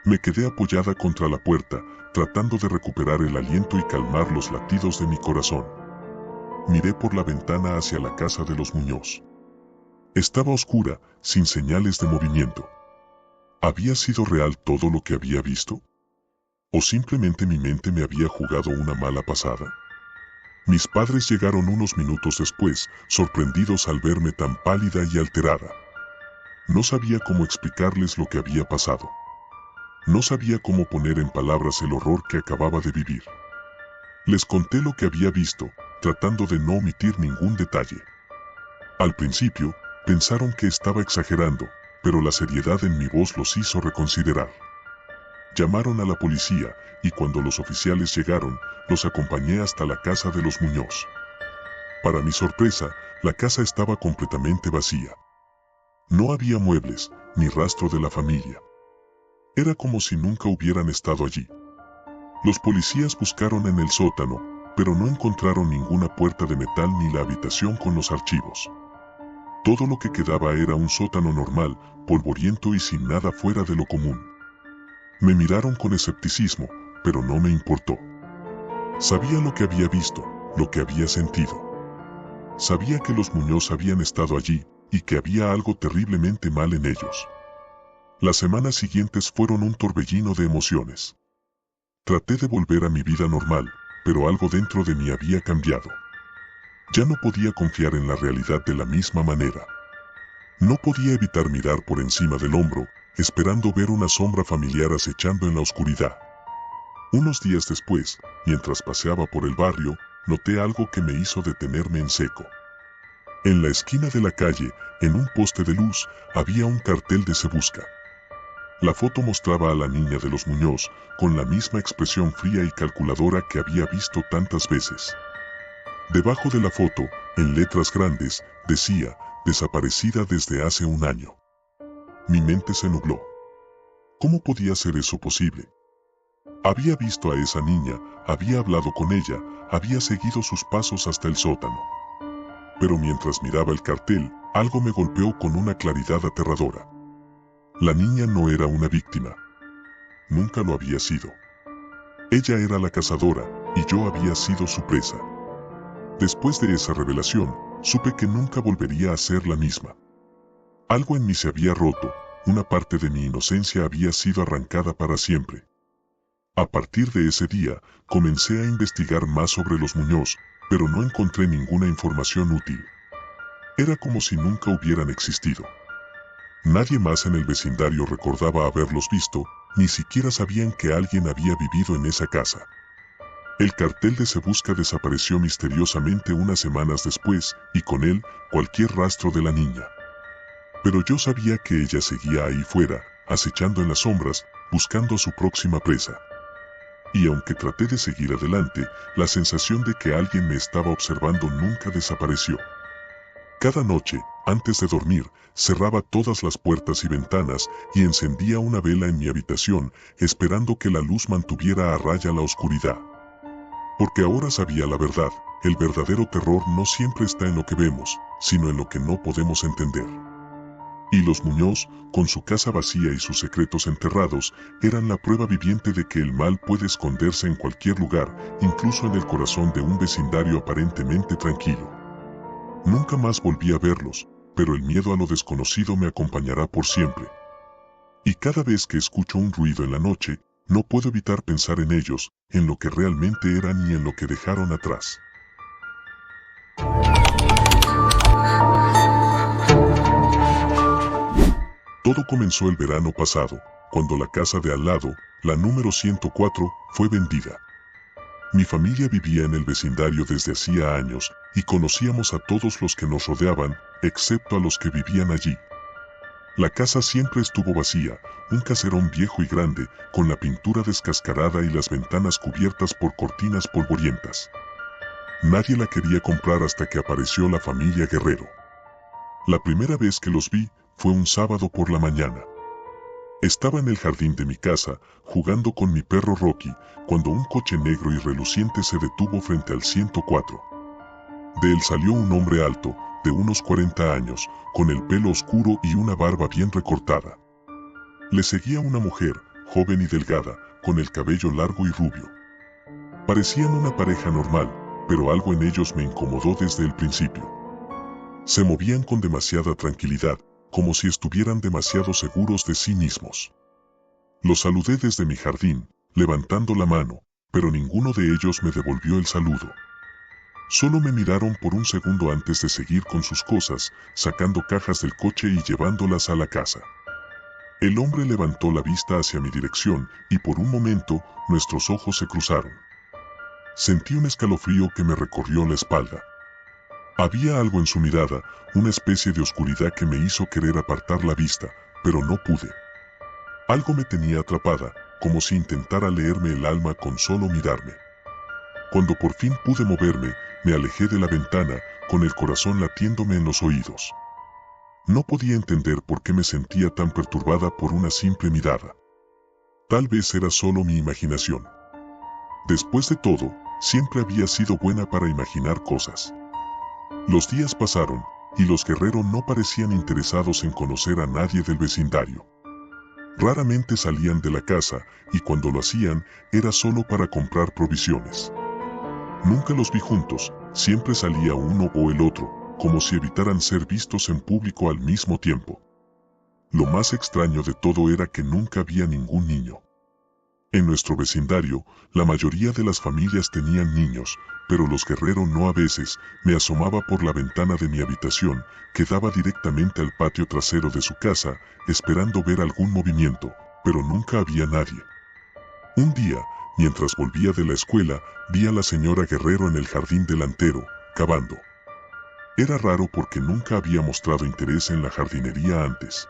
Me quedé apoyada contra la puerta, tratando de recuperar el aliento y calmar los latidos de mi corazón. Miré por la ventana hacia la casa de los Muñoz. Estaba oscura, sin señales de movimiento. ¿Había sido real todo lo que había visto? ¿O simplemente mi mente me había jugado una mala pasada? Mis padres llegaron unos minutos después, sorprendidos al verme tan pálida y alterada. No sabía cómo explicarles lo que había pasado. No sabía cómo poner en palabras el horror que acababa de vivir. Les conté lo que había visto, tratando de no omitir ningún detalle. Al principio, pensaron que estaba exagerando, pero la seriedad en mi voz los hizo reconsiderar. Llamaron a la policía, y cuando los oficiales llegaron, los acompañé hasta la casa de los Muñoz. Para mi sorpresa, la casa estaba completamente vacía. No había muebles, ni rastro de la familia. Era como si nunca hubieran estado allí. Los policías buscaron en el sótano, pero no encontraron ninguna puerta de metal ni la habitación con los archivos. Todo lo que quedaba era un sótano normal, polvoriento y sin nada fuera de lo común. Me miraron con escepticismo, pero no me importó. Sabía lo que había visto, lo que había sentido. Sabía que los Muñoz habían estado allí, y que había algo terriblemente mal en ellos. Las semanas siguientes fueron un torbellino de emociones. Traté de volver a mi vida normal, pero algo dentro de mí había cambiado. Ya no podía confiar en la realidad de la misma manera. No podía evitar mirar por encima del hombro, esperando ver una sombra familiar acechando en la oscuridad. Unos días después, mientras paseaba por el barrio, noté algo que me hizo detenerme en seco. En la esquina de la calle, en un poste de luz, había un cartel de Se Busca. La foto mostraba a la niña de los Muñoz, con la misma expresión fría y calculadora que había visto tantas veces. Debajo de la foto, en letras grandes, decía, desaparecida desde hace un año. Mi mente se nubló. ¿Cómo podía ser eso posible? Había visto a esa niña, había hablado con ella, había seguido sus pasos hasta el sótano. Pero mientras miraba el cartel, algo me golpeó con una claridad aterradora. La niña no era una víctima. Nunca lo había sido. Ella era la cazadora, y yo había sido su presa. Después de esa revelación, supe que nunca volvería a ser la misma. Algo en mí se había roto, una parte de mi inocencia había sido arrancada para siempre. A partir de ese día, comencé a investigar más sobre los Muñoz, pero no encontré ninguna información útil. Era como si nunca hubieran existido. Nadie más en el vecindario recordaba haberlos visto, ni siquiera sabían que alguien había vivido en esa casa. El cartel de Se Busca desapareció misteriosamente unas semanas después, y con él, cualquier rastro de la niña. Pero yo sabía que ella seguía ahí fuera, acechando en las sombras, buscando a su próxima presa. Y aunque traté de seguir adelante, la sensación de que alguien me estaba observando nunca desapareció. Cada noche, antes de dormir, cerraba todas las puertas y ventanas y encendía una vela en mi habitación, esperando que la luz mantuviera a raya la oscuridad. Porque ahora sabía la verdad, el verdadero terror no siempre está en lo que vemos, sino en lo que no podemos entender. Y los Muñoz, con su casa vacía y sus secretos enterrados, eran la prueba viviente de que el mal puede esconderse en cualquier lugar, incluso en el corazón de un vecindario aparentemente tranquilo. Nunca más volví a verlos, pero el miedo a lo desconocido me acompañará por siempre. Y cada vez que escucho un ruido en la noche, no puedo evitar pensar en ellos, en lo que realmente eran y en lo que dejaron atrás. Todo comenzó el verano pasado, cuando la casa de al lado, la número 104, fue vendida. Mi familia vivía en el vecindario desde hacía años y conocíamos a todos los que nos rodeaban, excepto a los que vivían allí. La casa siempre estuvo vacía, un caserón viejo y grande, con la pintura descascarada y las ventanas cubiertas por cortinas polvorientas. Nadie la quería comprar hasta que apareció la familia Guerrero. La primera vez que los vi fue un sábado por la mañana. Estaba en el jardín de mi casa, jugando con mi perro Rocky, cuando un coche negro y reluciente se detuvo frente al 104. De él salió un hombre alto, de unos 40 años, con el pelo oscuro y una barba bien recortada. Le seguía una mujer, joven y delgada, con el cabello largo y rubio. Parecían una pareja normal, pero algo en ellos me incomodó desde el principio. Se movían con demasiada tranquilidad, como si estuvieran demasiado seguros de sí mismos. Los saludé desde mi jardín, levantando la mano, pero ninguno de ellos me devolvió el saludo. Solo me miraron por un segundo antes de seguir con sus cosas, sacando cajas del coche y llevándolas a la casa. El hombre levantó la vista hacia mi dirección y por un momento nuestros ojos se cruzaron. Sentí un escalofrío que me recorrió la espalda. Había algo en su mirada, una especie de oscuridad que me hizo querer apartar la vista, pero no pude. Algo me tenía atrapada, como si intentara leerme el alma con solo mirarme. Cuando por fin pude moverme, me alejé de la ventana, con el corazón latiéndome en los oídos. No podía entender por qué me sentía tan perturbada por una simple mirada. Tal vez era solo mi imaginación. Después de todo, siempre había sido buena para imaginar cosas. Los días pasaron, y los Guerrero no parecían interesados en conocer a nadie del vecindario. Raramente salían de la casa, y cuando lo hacían, era solo para comprar provisiones. Nunca los vi juntos, siempre salía uno o el otro, como si evitaran ser vistos en público al mismo tiempo. Lo más extraño de todo era que nunca había ningún niño. En nuestro vecindario, la mayoría de las familias tenían niños, pero los Guerrero no. A veces, me asomaba por la ventana de mi habitación, que daba directamente al patio trasero de su casa, esperando ver algún movimiento, pero nunca había nadie. Un día, mientras volvía de la escuela, vi a la señora Guerrero en el jardín delantero, cavando. Era raro porque nunca había mostrado interés en la jardinería antes.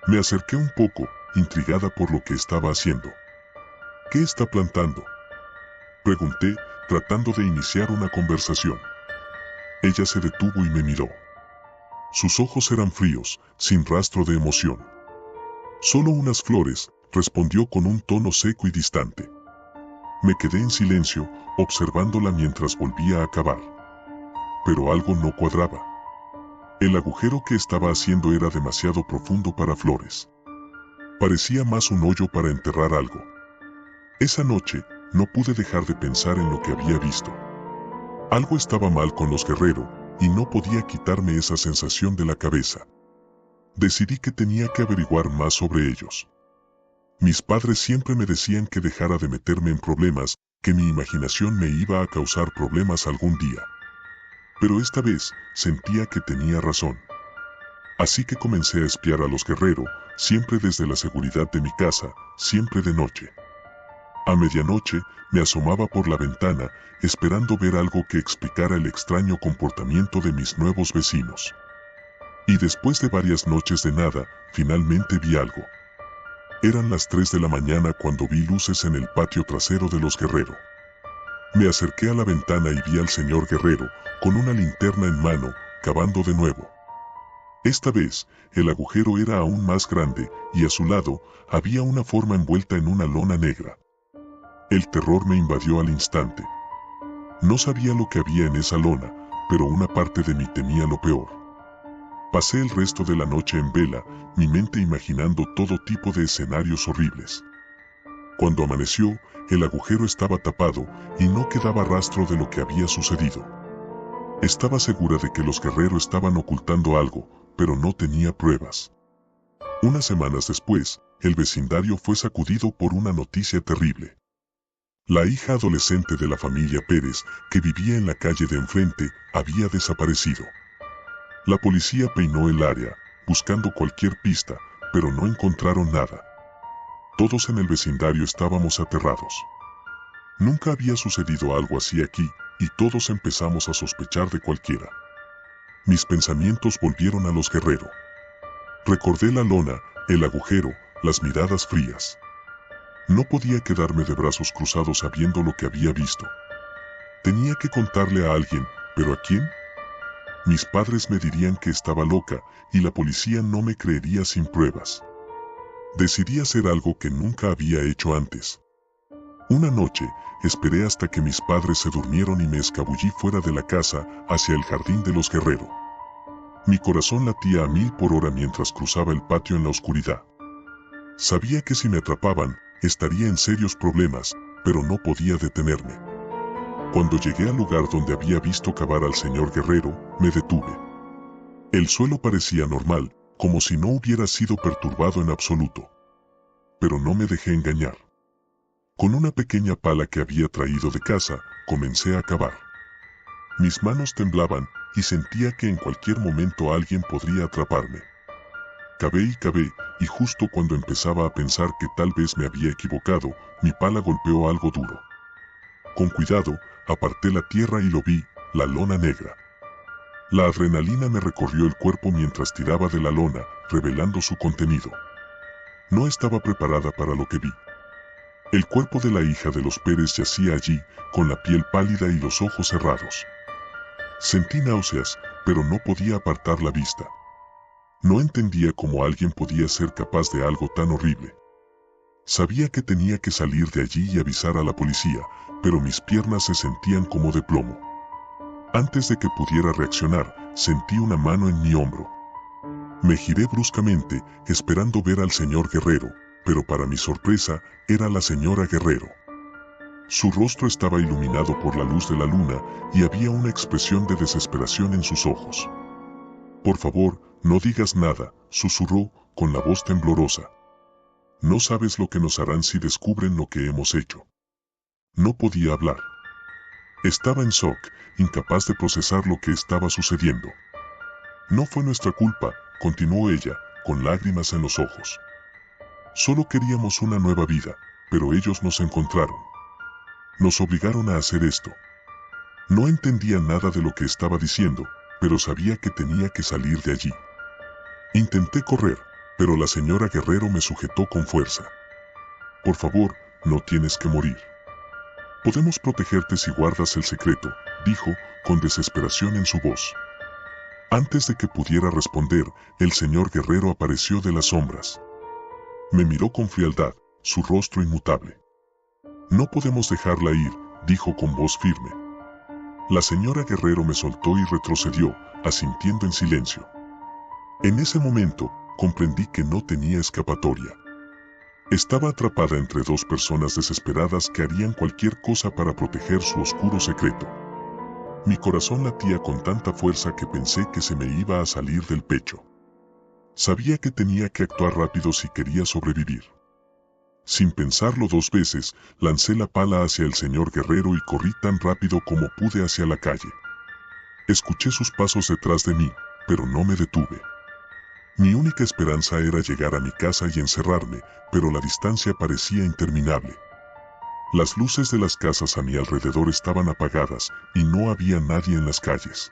Me acerqué un poco, intrigada por lo que estaba haciendo. ¿Qué está plantando?, pregunté, tratando de iniciar una conversación. Ella se detuvo y me miró. Sus ojos eran fríos, sin rastro de emoción. Solo unas flores, respondió con un tono seco y distante. Me quedé en silencio, observándola mientras volvía a cavar. Pero algo no cuadraba. El agujero que estaba haciendo era demasiado profundo para flores. Parecía más un hoyo para enterrar algo. Esa noche, no pude dejar de pensar en lo que había visto. Algo estaba mal con los Guerrero, y no podía quitarme esa sensación de la cabeza. Decidí que tenía que averiguar más sobre ellos. Mis padres siempre me decían que dejara de meterme en problemas, que mi imaginación me iba a causar problemas algún día. Pero esta vez, sentía que tenía razón. Así que comencé a espiar a los Guerrero, siempre desde la seguridad de mi casa, siempre de noche. A medianoche, me asomaba por la ventana, esperando ver algo que explicara el extraño comportamiento de mis nuevos vecinos. Y después de varias noches de nada, finalmente vi algo. Eran las 3 de la mañana cuando vi luces en el patio trasero de los Guerrero. Me acerqué a la ventana y vi al señor Guerrero, con una linterna en mano, cavando de nuevo. Esta vez, el agujero era aún más grande, y a su lado, había una forma envuelta en una lona negra. El terror me invadió al instante. No sabía lo que había en esa lona, pero una parte de mí temía lo peor. Pasé el resto de la noche en vela, mi mente imaginando todo tipo de escenarios horribles. Cuando amaneció, el agujero estaba tapado y no quedaba rastro de lo que había sucedido. Estaba segura de que los guerreros estaban ocultando algo, pero no tenía pruebas. Unas semanas después, el vecindario fue sacudido por una noticia terrible. La hija adolescente de la familia Pérez, que vivía en la calle de enfrente, había desaparecido. La policía peinó el área, buscando cualquier pista, pero no encontraron nada. Todos en el vecindario estábamos aterrados. Nunca había sucedido algo así aquí, y todos empezamos a sospechar de cualquiera. Mis pensamientos volvieron a los Guerrero. Recordé la lona, el agujero, las miradas frías. No podía quedarme de brazos cruzados sabiendo lo que había visto. Tenía que contarle a alguien, ¿pero a quién? Mis padres me dirían que estaba loca, y la policía no me creería sin pruebas. Decidí hacer algo que nunca había hecho antes. Una noche, esperé hasta que mis padres se durmieron y me escabullí fuera de la casa, hacia el jardín de los Guerrero. Mi corazón latía a 1000 por hora mientras cruzaba el patio en la oscuridad. Sabía que si me atrapaban, estaría en serios problemas, pero no podía detenerme. Cuando llegué al lugar donde había visto cavar al señor Guerrero, me detuve. El suelo parecía normal, como si no hubiera sido perturbado en absoluto. Pero no me dejé engañar. Con una pequeña pala que había traído de casa, comencé a cavar. Mis manos temblaban, y sentía que en cualquier momento alguien podría atraparme. Cavé, y justo cuando empezaba a pensar que tal vez me había equivocado, mi pala golpeó algo duro. Con cuidado, aparté la tierra y lo vi, la lona negra. La adrenalina me recorrió el cuerpo mientras tiraba de la lona, revelando su contenido. No estaba preparada para lo que vi. El cuerpo de la hija de los Pérez yacía allí, con la piel pálida y los ojos cerrados. Sentí náuseas, pero no podía apartar la vista. No entendía cómo alguien podía ser capaz de algo tan horrible. Sabía que tenía que salir de allí y avisar a la policía, pero mis piernas se sentían como de plomo. Antes de que pudiera reaccionar, sentí una mano en mi hombro. Me giré bruscamente, esperando ver al señor Guerrero, pero para mi sorpresa, era la señora Guerrero. Su rostro estaba iluminado por la luz de la luna, y había una expresión de desesperación en sus ojos. «Por favor, no digas nada», susurró, con la voz temblorosa. «No sabes lo que nos harán si descubren lo que hemos hecho». No podía hablar. Estaba en shock, incapaz de procesar lo que estaba sucediendo. «No fue nuestra culpa», continuó ella, con lágrimas en los ojos. «Solo queríamos una nueva vida, pero ellos nos encontraron. Nos obligaron a hacer esto». No entendía nada de lo que estaba diciendo, pero sabía que tenía que salir de allí. Intenté correr, pero la señora Guerrero me sujetó con fuerza. «Por favor, no tienes que morir. Podemos protegerte si guardas el secreto», dijo, con desesperación en su voz. Antes de que pudiera responder, el señor Guerrero apareció de las sombras. Me miró con frialdad, su rostro inmutable. «No podemos dejarla ir», dijo con voz firme. La señora Guerrero me soltó y retrocedió, asintiendo en silencio. En ese momento, comprendí que no tenía escapatoria. Estaba atrapada entre dos personas desesperadas que harían cualquier cosa para proteger su oscuro secreto. Mi corazón latía con tanta fuerza que pensé que se me iba a salir del pecho. Sabía que tenía que actuar rápido si quería sobrevivir. Sin pensarlo 2 veces, lancé la pala hacia el señor Guerrero y corrí tan rápido como pude hacia la calle. Escuché sus pasos detrás de mí, pero no me detuve. Mi única esperanza era llegar a mi casa y encerrarme, pero la distancia parecía interminable. Las luces de las casas a mi alrededor estaban apagadas y no había nadie en las calles.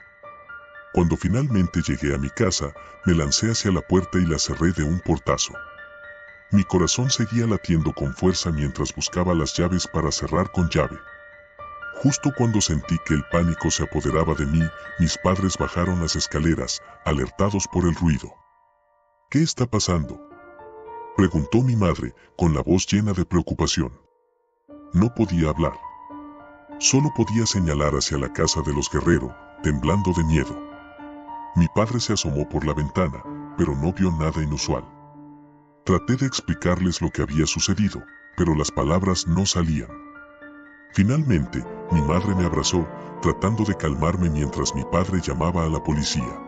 Cuando finalmente llegué a mi casa, me lancé hacia la puerta y la cerré de un portazo. Mi corazón seguía latiendo con fuerza mientras buscaba las llaves para cerrar con llave. Justo cuando sentí que el pánico se apoderaba de mí, mis padres bajaron las escaleras, alertados por el ruido. «¿Qué está pasando?», preguntó mi madre, con la voz llena de preocupación. No podía hablar. Solo podía señalar hacia la casa de los Guerrero, temblando de miedo. Mi padre se asomó por la ventana, pero no vio nada inusual. Traté de explicarles lo que había sucedido, pero las palabras no salían. Finalmente, mi madre me abrazó, tratando de calmarme mientras mi padre llamaba a la policía.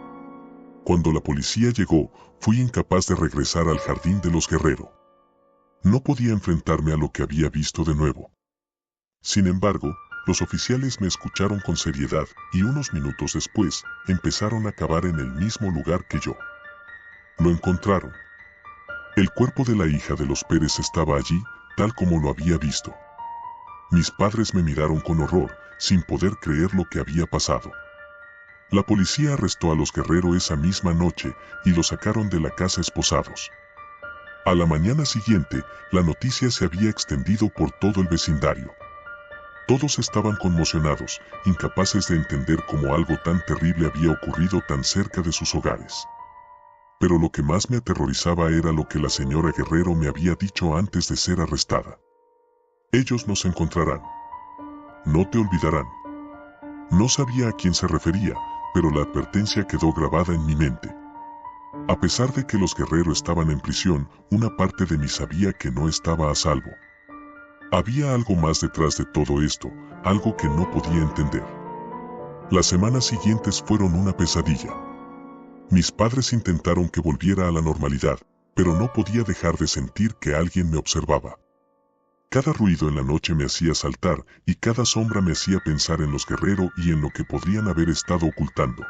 Cuando la policía llegó, fui incapaz de regresar al jardín de los Guerrero. No podía enfrentarme a lo que había visto de nuevo. Sin embargo, los oficiales me escucharon con seriedad y unos minutos después, empezaron a cavar en el mismo lugar que yo. Lo encontraron. El cuerpo de la hija de los Pérez estaba allí, tal como lo había visto. Mis padres me miraron con horror, sin poder creer lo que había pasado. La policía arrestó a los Guerrero esa misma noche y los sacaron de la casa esposados. A la mañana siguiente, la noticia se había extendido por todo el vecindario. Todos estaban conmocionados, incapaces de entender cómo algo tan terrible había ocurrido tan cerca de sus hogares. Pero lo que más me aterrorizaba era lo que la señora Guerrero me había dicho antes de ser arrestada. Ellos nos encontrarán. No te olvidarán. No sabía a quién se refería, pero la advertencia quedó grabada en mi mente. A pesar de que los Guerrero estaban en prisión, una parte de mí sabía que no estaba a salvo. Había algo más detrás de todo esto, algo que no podía entender. Las semanas siguientes fueron una pesadilla. Mis padres intentaron que volviera a la normalidad, pero no podía dejar de sentir que alguien me observaba. Cada ruido en la noche me hacía saltar y cada sombra me hacía pensar en los Guerrero y en lo que podrían haber estado ocultando.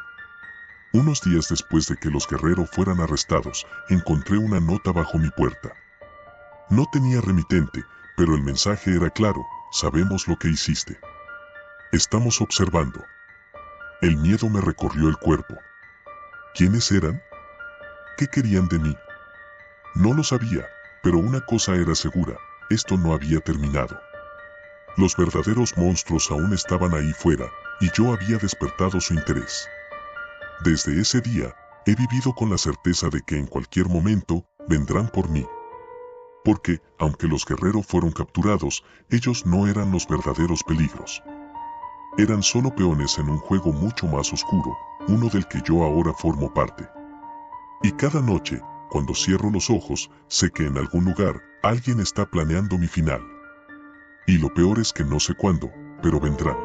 Unos días después de que los Guerrero fueran arrestados, encontré una nota bajo mi puerta. No tenía remitente, pero el mensaje era claro: sabemos lo que hiciste. Estamos observando. El miedo me recorrió el cuerpo. ¿Quiénes eran? ¿Qué querían de mí? No lo sabía, pero una cosa era segura: esto no había terminado. Los verdaderos monstruos aún estaban ahí fuera, y yo había despertado su interés. Desde ese día, he vivido con la certeza de que en cualquier momento, vendrán por mí. Porque, aunque los Guerrero fueron capturados, ellos no eran los verdaderos peligros. Eran solo peones en un juego mucho más oscuro, uno del que yo ahora formo parte. Y cada noche, cuando cierro los ojos, sé que en algún lugar, alguien está planeando mi final. Y lo peor es que no sé cuándo, pero vendrán.